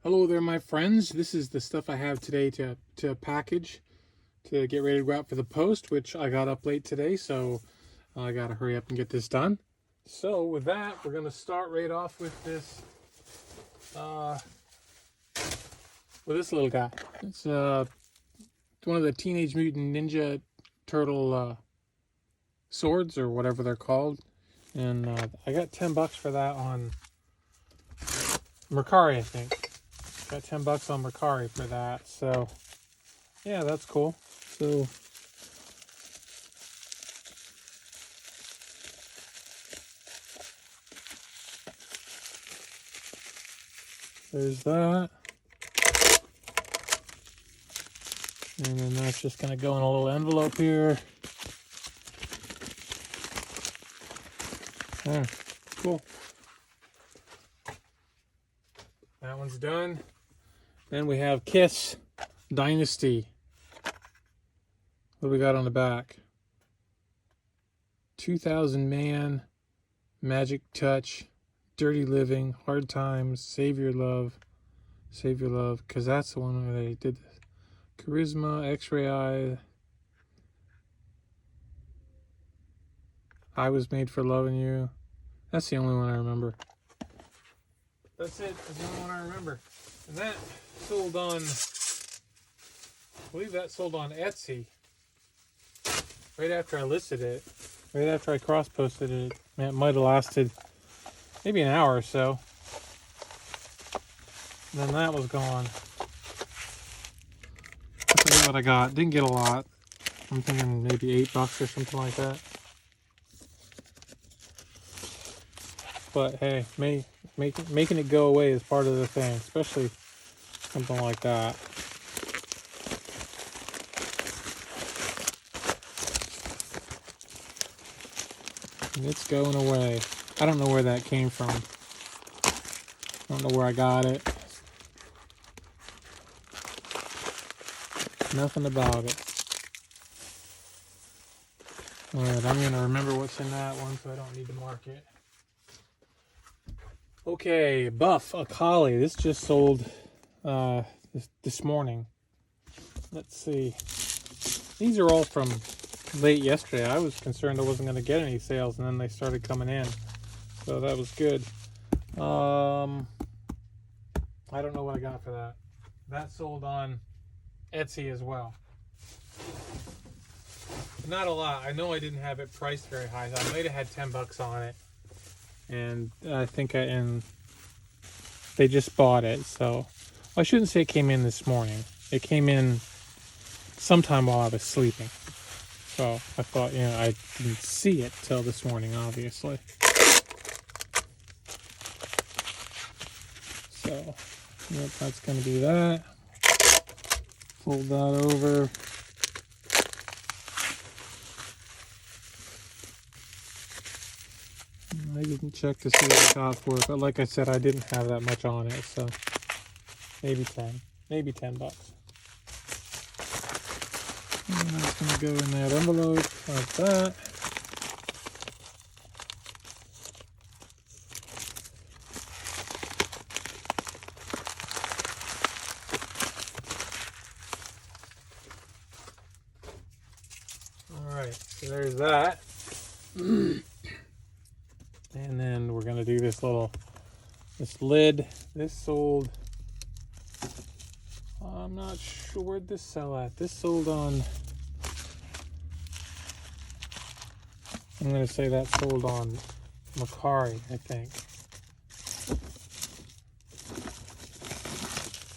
Hello there, my friends. This is the stuff I have today to package to get ready to go out for the post, which I got up late today, so I got to hurry up and get this done. So with that, we're going to start right off with this little guy. It's one of the Teenage Mutant Ninja Turtle swords or whatever they're called, and I got $10 for that on Mercari, I think. Got $10 on Mercari for that, so yeah, that's cool. So there's that, and then that's just gonna go in a little envelope here. Oh, cool. That one's done. Then we have Kiss Dynasty. What do we got on the back? 2000 Man, Magic Touch, Dirty Living, Hard Times, Save Your Love, because that's the one where they did this. Charisma, X-Ray Eye, I Was Made for Loving You. That's the only one I remember. That's it. That's the only one I remember. And that sold on, I believe that sold on Etsy right after I listed it. Right after I cross-posted it. It might have lasted maybe an hour or so. And then that was gone. I forget what I got. Didn't get a lot. I'm thinking maybe $8 or something like that. But hey, making it go away is part of the thing, especially something like that. And it's going away. I don't know where that came from. I don't know where I got it. Nothing about it. Alright, I'm going to remember what's in that one so I don't need to mark it. Okay, Buff, a collie. This just sold this morning. Let's see. These are all from late yesterday. I was concerned I wasn't going to get any sales, and then they started coming in. So that was good. I don't know what I got for that. That sold on Etsy as well. Not a lot. I know I didn't have it priced very high. I might have had $10 on it. And I think they just bought it. So I shouldn't say it came in this morning. It came in sometime while I was sleeping. So I thought, I didn't see it till this morning, obviously. So, yep, that's going to be that. Fold that over. I didn't check to see what I got for it, but like I said, I didn't have that much on it, so maybe $10. And that's going to go in that envelope like that. Alright, so there's that. And then we're going to do this lid. This sold, I'm not sure where'd this sell at. This sold on, I'm going to say that sold on Mercari, I think.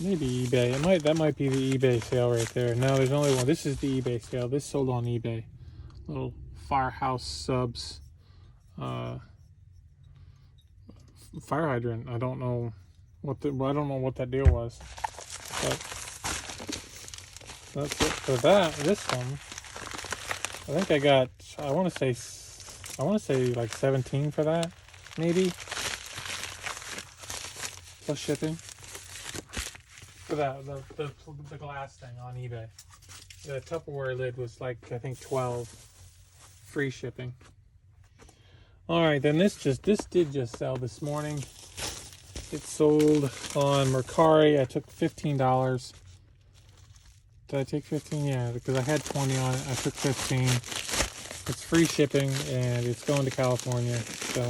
Maybe eBay. That might be the eBay sale right there. No, there's only one. This is the eBay sale. This sold on eBay. Little Firehouse Subs. Fire hydrant. I don't know what that deal was. But that's it for that. This one, I think I got. I want to say like 17 for that, maybe, plus shipping. For that, the glass thing on eBay. The Tupperware lid was like, I think 12, free shipping. All right, then this did just sell this morning. It sold on Mercari. I took $15. Did I take 15? Yeah, because I had 20 on it. I took 15. It's free shipping, and it's going to California. So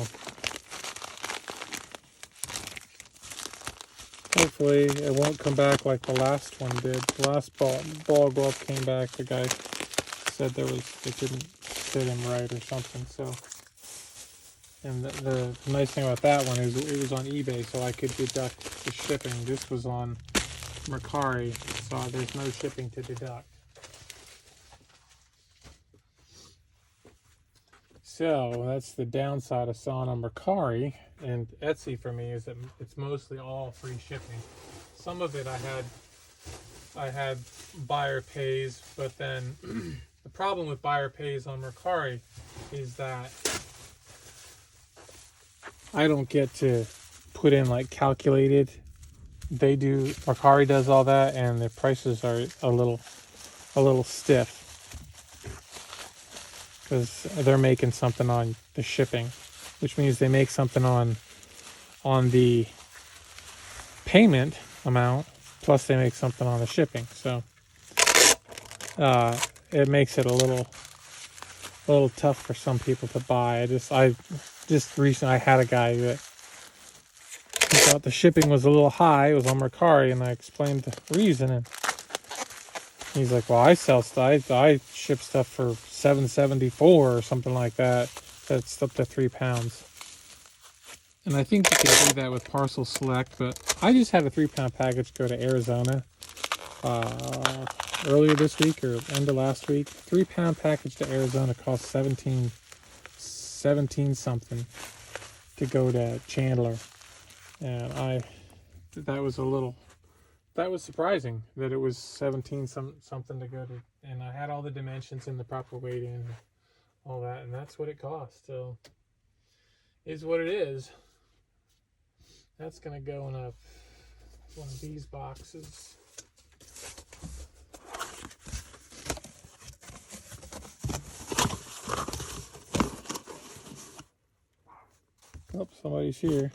hopefully it won't come back like the last one did. The last ball glove came back. The guy said it didn't fit him right or something. So, and the nice thing about that one is it was on eBay, so I could deduct the shipping. This was on Mercari, so there's no shipping to deduct. So that's the downside of selling on Mercari and Etsy for me, is that it's mostly all free shipping. Some of it I had buyer pays, but then the problem with buyer pays on Mercari is that I don't get to put in like calculated. Mercari does all that, and the prices are a little stiff because they're making something on the shipping, which means they make something on the payment amount, plus they make something on the shipping. So it makes it a little tough for some people to buy. I just recently I had a guy that he thought the shipping was a little high. It was on Mercari, and I explained the reason, and he's like, "Well, I sell stuff. I ship stuff for $7.74 or something like that. That's up to 3 pounds." And I think you can do that with Parcel Select, but I just had a 3-pound package go to Arizona earlier this week or end of last week. 3-pound package to Arizona cost 17 something to go to Chandler, and that was surprising that it was 17 something to go to, and I had all the dimensions in the proper weight and all that, and that's what it cost. So is what it is. That's gonna go in one of these boxes. Oh, somebody's here.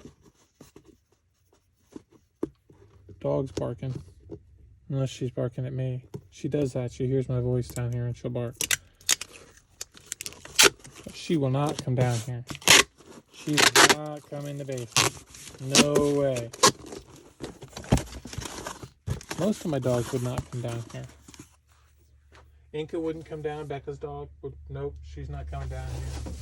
Dog's barking. Unless she's barking at me. She does that. She hears my voice down here and she'll bark. But she will not come down here. She will not come in the basement. No way. Most of my dogs would not come down here. Inca wouldn't come down. Becca's dog would. Nope, she's not coming down here.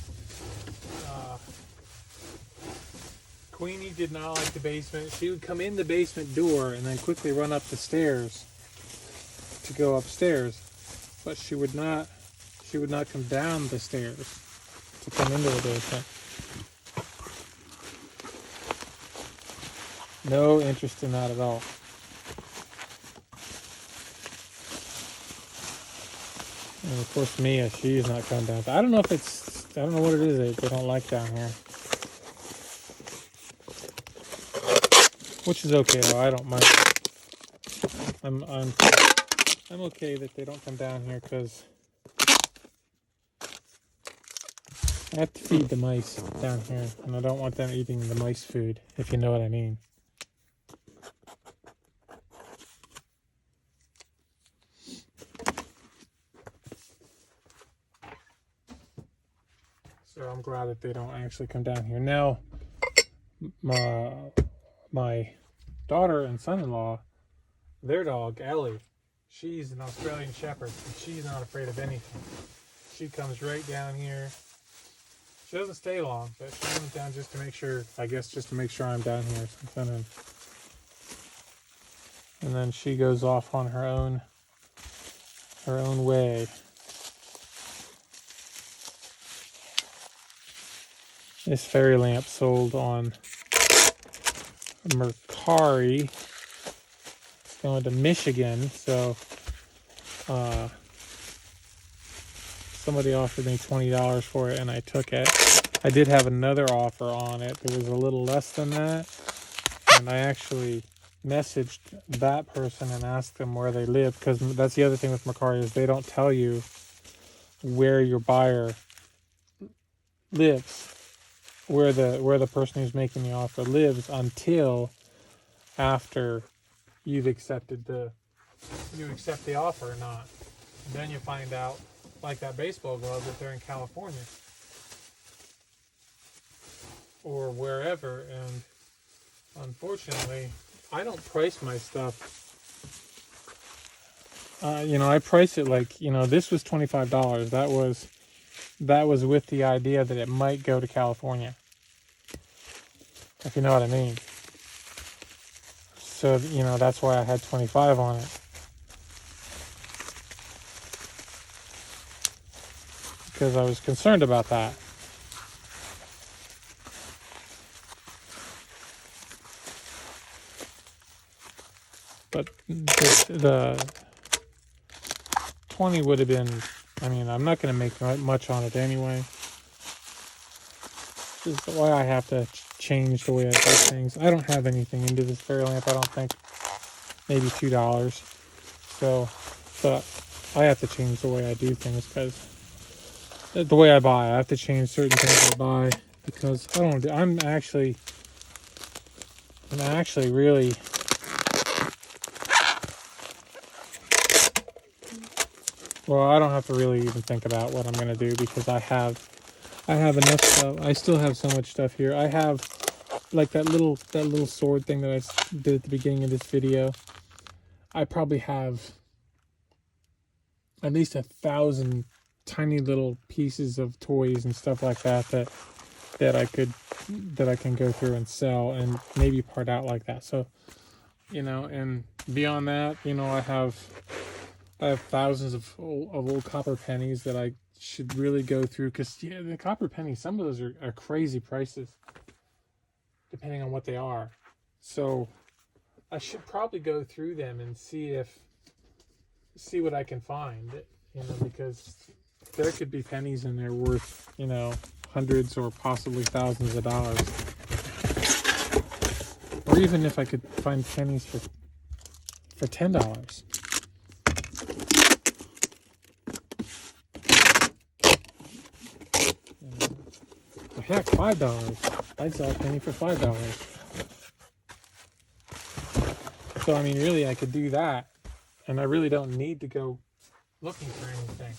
Queenie did not like the basement. She would come in the basement door and then quickly run up the stairs to go upstairs. But she would not come down the stairs to come into the basement. No interest in that at all. And of course Mia, she's not coming down. I don't know what it is they don't like down here. Which is okay though, I don't mind. I'm okay that they don't come down here because I have to feed the mice down here, and I don't want them eating the mice food, if you know what I mean. So I'm glad that they don't actually come down here. Now, my daughter and son-in-law, their dog, Ellie, she's an Australian Shepherd, and she's not afraid of anything. She comes right down here. She doesn't stay long, but she comes down just to make sure, I guess just to make sure I'm down here or something. And then she goes off on her own way. This fairy lamp sold on Mercari. It's going to Michigan, so somebody offered me $20 for it and I took it. I did have another offer on it that was a little less than that, and I actually messaged that person and asked them where they live, because that's the other thing with Mercari is they don't tell you where your buyer lives, where the person who's making the offer lives, until after you accept the offer or not. And then you find out, like that baseball glove, that they're in California or wherever. And unfortunately, I don't price my stuff. I price it like, this was $25. That was with the idea that it might go to California, if you know what I mean. So, that's why I had 25 on it. Because I was concerned about that. But the 20 would have been, I'm not going to make much on it anyway. This is why I have to change the way I do things. I don't have anything into this fairy lamp, I don't think. Maybe $2. So, but I have to change the way I do things, because the way I buy, I have to change certain things I buy, because I'm actually really, well, I don't have to really even think about what I'm going to do, because I have enough stuff. I still have so much stuff here. I have like that little sword thing that I did at the beginning of this video. I probably have at least 1,000 tiny little pieces of toys and stuff like that I can go through and sell and maybe part out like that. So, and beyond that, I have thousands of old copper pennies that I should really go through, because the copper pennies, some of those are crazy prices depending on what they are. So I should probably go through them and see what I can find, because there could be pennies in there worth, hundreds or possibly thousands of dollars. Or even if I could find pennies for $10. Heck, $5. I'd sell a penny for $5. So, really, I could do that. And I really don't need to go looking for anything.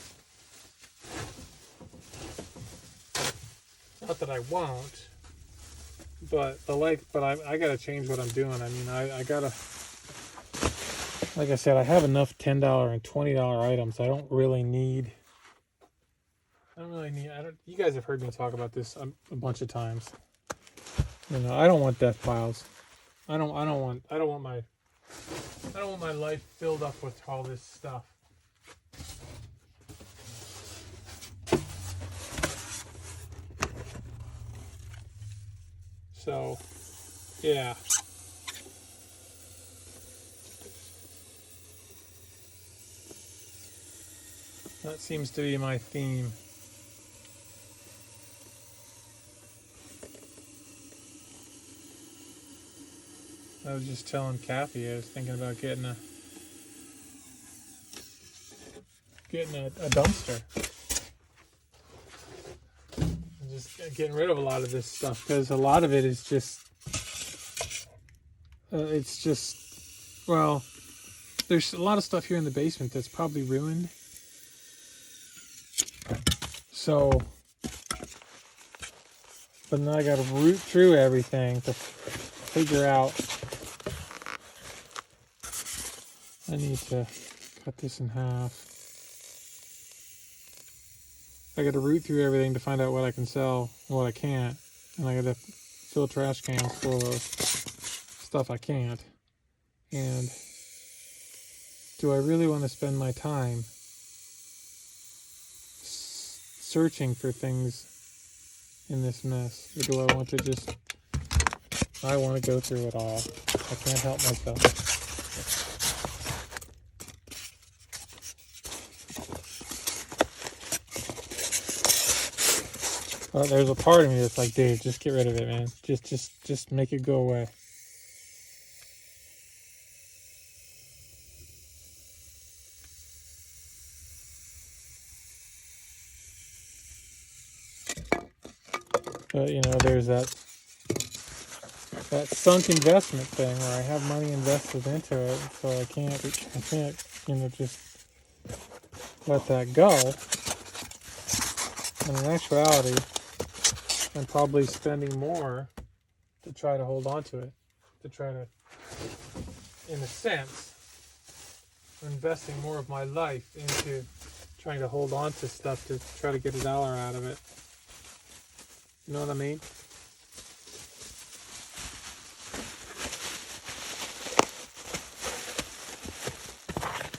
Not that I won't. But I gotta change what I'm doing. I gotta, like I said, I have enough $10 and $20 items. I don't really need. You guys have heard me talk about this a bunch of times. I don't want death piles. I don't want my life filled up with all this stuff. So, yeah. That seems to be my theme. I was just telling Kathy I was thinking about getting a dumpster. Just getting rid of a lot of this stuff, because a lot of it is just there's a lot of stuff here in the basement that's probably ruined. So, but now I got to root through everything to figure out. I need to cut this in half. I got to root through everything to find out what I can sell and what I can't. And I got to fill trash cans full of stuff I can't. And do I really want to spend my time searching for things in this mess? Or do I want to I want to go through it all. I can't help myself. Well, there's a part of me that's like, Dave, just get rid of it, man. Just make it go away. But, there's that that sunk investment thing where I have money invested into it, so I can't, just let that go. And in actuality, I'm probably spending more to try to hold on to it, to try to, in a sense, investing more of my life into trying to hold on to stuff to try to get a dollar out of it. You know what I mean?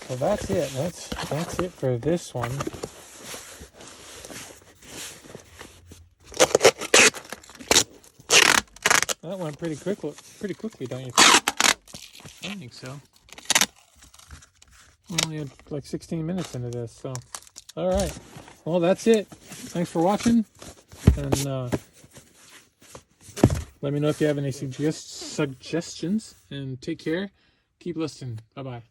So that's it. That's it for this one. That went pretty quickly, don't you think? I think so. We only had like 16 minutes into this, so all right. Well, that's it. Thanks for watching, and let me know if you have any suggestions. And take care. Keep listening. Bye bye.